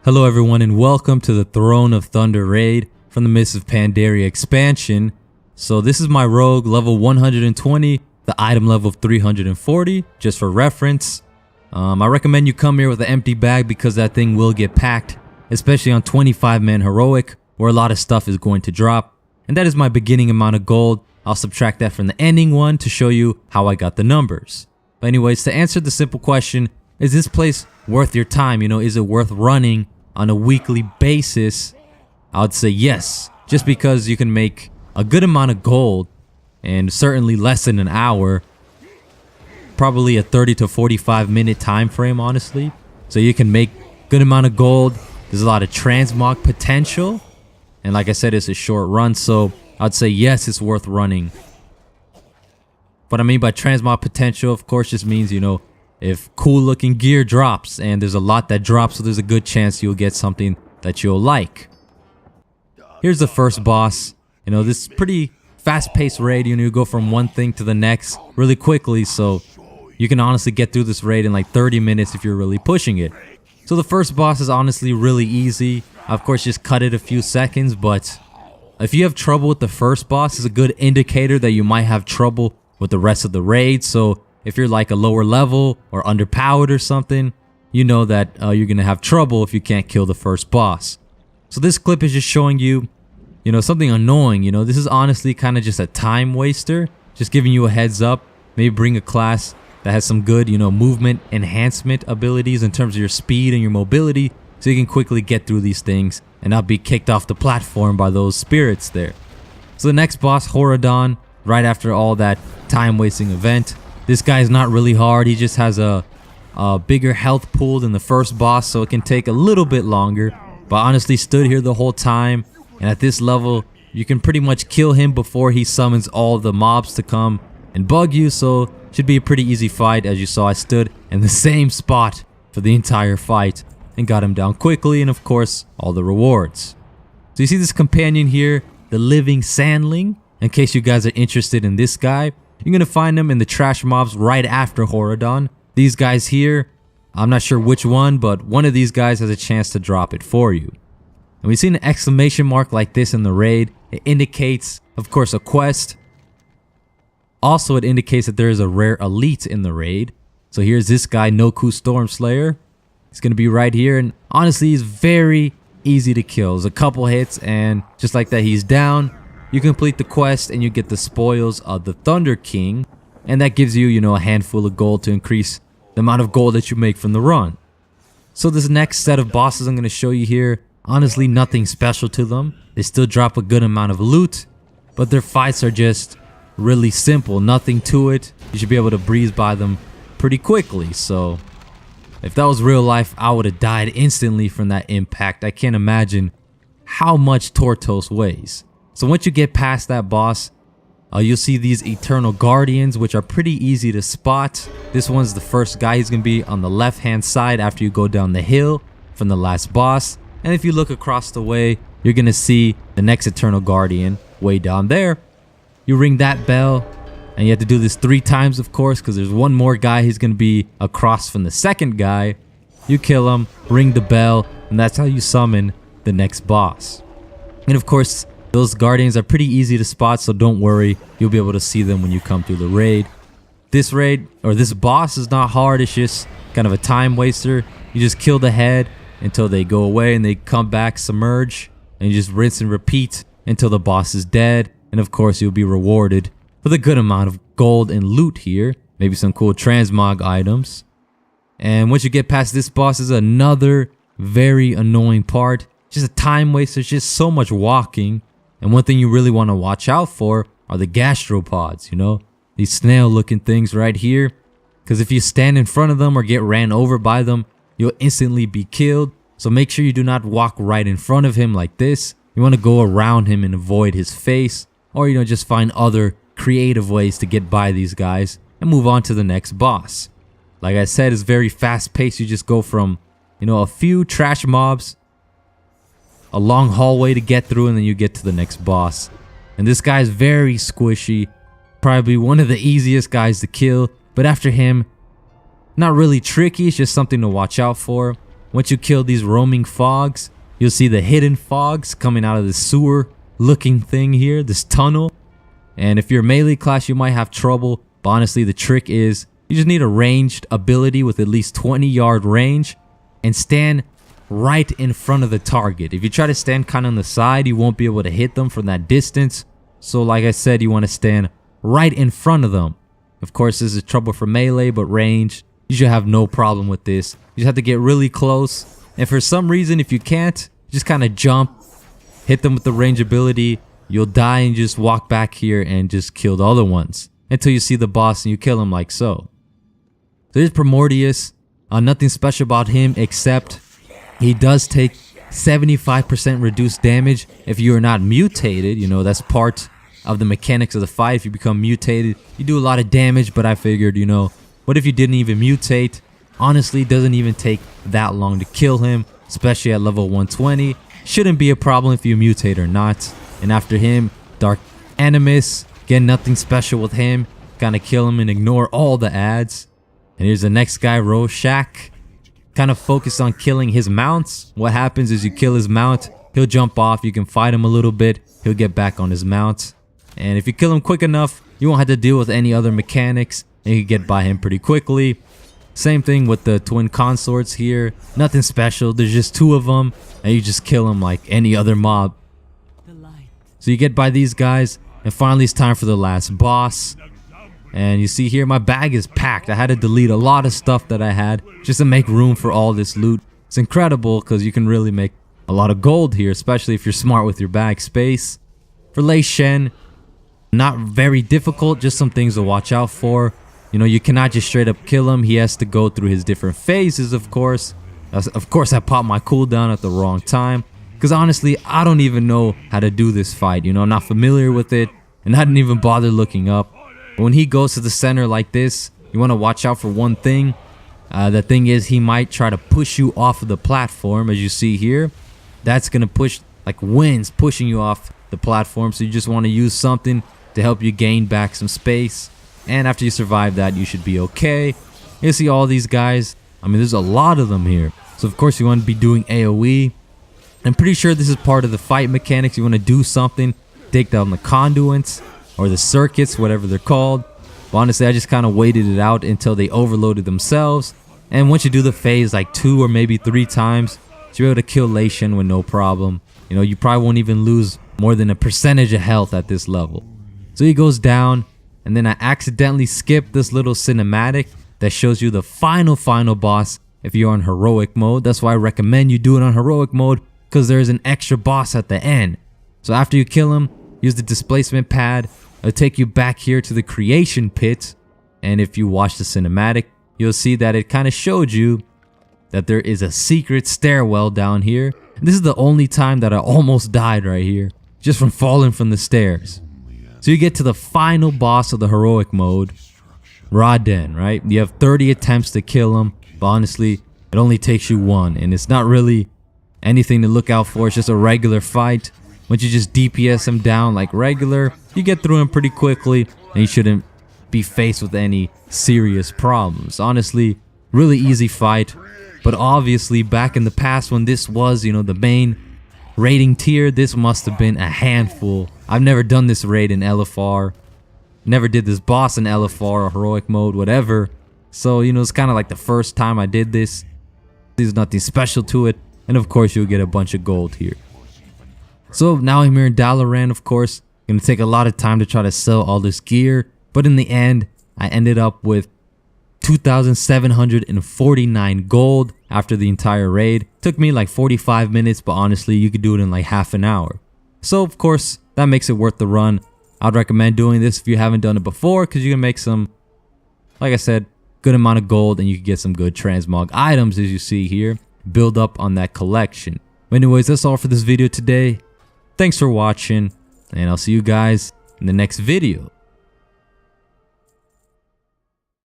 Hello everyone and welcome to the Throne of Thunder raid from the Mists of Pandaria expansion. So this is my rogue level 120, the item level of 340, just for reference. I recommend you come here with an empty bag because that thing will get packed, especially on 25-man heroic where a lot of stuff is going to drop. And that is my beginning amount of gold. I'll subtract that from the ending one to show you how I got the numbers. But anyways, to answer the simple question, is this place worth your time? Is it worth running on a weekly basis? I would say yes, just because you can make a good amount of gold and certainly less than an hour, probably a 30 to 45 minute time frame, honestly. So you can make good amount of gold. There's a lot of transmog potential, and like I said, it's a short run, so I'd say yes, it's worth running. What I mean by transmog potential, of course, just means if cool looking gear drops, and there's a lot that drops, so there's a good chance you'll get something that you'll like. Here's the first boss. This is pretty fast paced raid. You go from one thing to the next really quickly, so you can honestly get through this raid in like 30 minutes if you're really pushing it. So the first boss is honestly really easy. Of course, just cut it a few seconds, but if you have trouble with the first boss, it's a good indicator that you might have trouble with the rest of the raid. So if you're like a lower level or underpowered or something, you know that you're gonna have trouble if you can't kill the first boss. So this clip is just showing you, something annoying. This is honestly kind of just a time waster, just giving you a heads up. Maybe bring a class that has some good, movement enhancement abilities in terms of your speed and your mobility, so you can quickly get through these things and not be kicked off the platform by those spirits there. So the next boss, Paragon, right after all that time wasting event. This guy is not really hard. He just has a bigger health pool than the first boss, so it can take a little bit longer. But honestly, stood here the whole time, and at this level, you can pretty much kill him before he summons all the mobs to come and bug you, so should be a pretty easy fight. As you saw, I stood in the same spot for the entire fight and got him down quickly, and of course, all the rewards. So you see this companion here, the Living Sandling. In case you guys are interested in this guy, you're going to find them in the trash mobs right after Paragon. These guys here, I'm not sure which one, but one of these guys has a chance to drop it for you. And we see an exclamation mark like this in the raid. It indicates, of course, a quest. Also, it indicates that there is a rare elite in the raid. So here's this guy, Noku Stormslayer. He's going to be right here, and honestly, he's very easy to kill. There's a couple hits, and just like that, he's down. You complete the quest and you get the spoils of the Thunder King, and that gives you, a handful of gold to increase the amount of gold that you make from the run. So this next set of bosses I'm going to show you here, honestly nothing special to them. They still drop a good amount of loot, but their fights are just really simple, nothing to it. You should be able to breeze by them pretty quickly. So if that was real life, I would have died instantly from that impact. I can't imagine how much Tortos weighs. So once you get past that boss, you'll see these Eternal Guardians, which are pretty easy to spot. This one's the first guy. He's going to be on the left hand side after you go down the hill from the last boss. And if you look across the way, you're going to see the next Eternal Guardian way down there. You ring that bell, and you have to do this 3 times, of course, because there's one more guy. He's going to be across from the second guy. You kill him, ring the bell, and that's how you summon the next boss. And of course, those guardians are pretty easy to spot, so don't worry. You'll be able to see them when you come through the raid. This raid, or this boss, is not hard. It's just kind of a time waster. You just kill the head until they go away and they come back, submerge, and you just rinse and repeat until the boss is dead. And of course, you'll be rewarded with a good amount of gold and loot here. Maybe some cool transmog items. And once you get past this boss, is another very annoying part. Just a time waster. It's just so much walking. And one thing you really want to watch out for are the gastropods, these snail looking things right here. Because if you stand in front of them or get ran over by them, you'll instantly be killed. So make sure you do not walk right in front of him like this. You want to go around him and avoid his face, or just find other creative ways to get by these guys and move on to the next boss. Like I said, it's very fast paced. You just go from a few trash mobs, a long hallway to get through, and then you get to the next boss. And this guy is very squishy, probably one of the easiest guys to kill, but after him, not really tricky. It's just something to watch out for. once you kill these roaming fogs, you'll see the hidden fogs coming out of the sewer looking thing here, this tunnel. And if you're a melee class, you might have trouble, but honestly the trick is you just need a ranged ability with at least 20-yard range and stand right in front of the target. If you try to stand kind of on the side, you won't be able to hit them from that distance. So like I said, you want to stand right in front of them. Of course, this is trouble for melee, but range, you should have no problem with this. You just have to get really close. And for some reason, if you can't, just kind of jump, hit them with the range ability. You'll die and just walk back here and just kill the other ones until you see the boss and you kill him like so. So here's Primordius. Nothing special about him except he does take 75% reduced damage if you are not mutated. You know, that's part of the mechanics of the fight. If you become mutated, you do a lot of damage, but I figured, you know, what if you didn't even mutate? Honestly, it doesn't even take that long to kill him, especially at level 120. Shouldn't be a problem if you mutate or not. And after him, Dark Animus. Again, nothing special with him. Kind of kill him and ignore all the ads. And here's the next guy, Rorschach. Kind of focus on killing his mounts. What happens is you kill his mount, he'll jump off, you can fight him a little bit, he'll get back on his mount. And if you kill him quick enough, you won't have to deal with any other mechanics and you can get by him pretty quickly. Same thing with the twin consorts here. Nothing special, there's just two of them and you just kill them like any other mob. So you get by these guys and finally it's time for the last boss. And you see here, my bag is packed. I had to delete a lot of stuff that I had just to make room for all this loot. It's incredible because you can really make a lot of gold here, especially if you're smart with your bag space. For lei'shen, not very difficult, just some things to watch out for. You know, you cannot just straight up kill him. He has to go through his different phases, of course. Of course, I popped my cooldown at the wrong time. Because honestly, I don't even know how to do this fight. You know, I'm not familiar with it. And I didn't even bother looking up. But when he goes to the center like this, you want to watch out for one thing. The thing is, he might try to push you off of the platform, as you see here. That's going to push, like winds pushing you off the platform. So you just want to use something to help you gain back some space. And after you survive that, you should be okay. You see all these guys. I mean, there's a lot of them here. So of course, you want to be doing AoE. I'm pretty sure this is part of the fight mechanics. You want to do something, take down the conduits or the circuits, whatever they're called. But honestly, I just kind of waited it out until they overloaded themselves. And once you do the phase like 2 or maybe 3 times, you're able to kill lei'shen with no problem. You know, you probably won't even lose more than a percentage of health at this level. So he goes down, and then I accidentally skipped this little cinematic that shows you the final boss if you're on heroic mode. That's why I recommend you do it on heroic mode, because there's an extra boss at the end. So after you kill him, use the displacement pad. It'll take you back here to the creation pit. And if you watch the cinematic, you'll see that it kind of showed you that there is a secret stairwell down here. And this is the only time that I almost died right here, just from falling from the stairs. So you get to the final boss of the heroic mode, Paragon, right? You have 30 attempts to kill him, but honestly, it only takes you 1. And it's not really anything to look out for. It's just a regular fight. Once you just DPS him down like regular, you get through him pretty quickly and you shouldn't be faced with any serious problems. Honestly, really easy fight. But obviously, back in the past when this was, you know, the main raiding tier, this must have been a handful. I've never done this raid in LFR. Never did this boss in LFR or heroic mode, whatever. So, you know, it's kind of like the first time I did this. There's nothing special to it. And of course, you'll get a bunch of gold here. So now I'm here in Dalaran, of course. Gonna take a lot of time to try to sell all this gear. But in the end, I ended up with 2,749 gold after the entire raid. Took me like 45 minutes, but honestly, you could do it in like half an hour. So of course, that makes it worth the run. I'd recommend doing this if you haven't done it before, because you can make some, like I said, good amount of gold and you can get some good transmog items as you see here. Build up on that collection. But anyways, that's all for this video today. Thanks for watching, and I'll see you guys in the next video.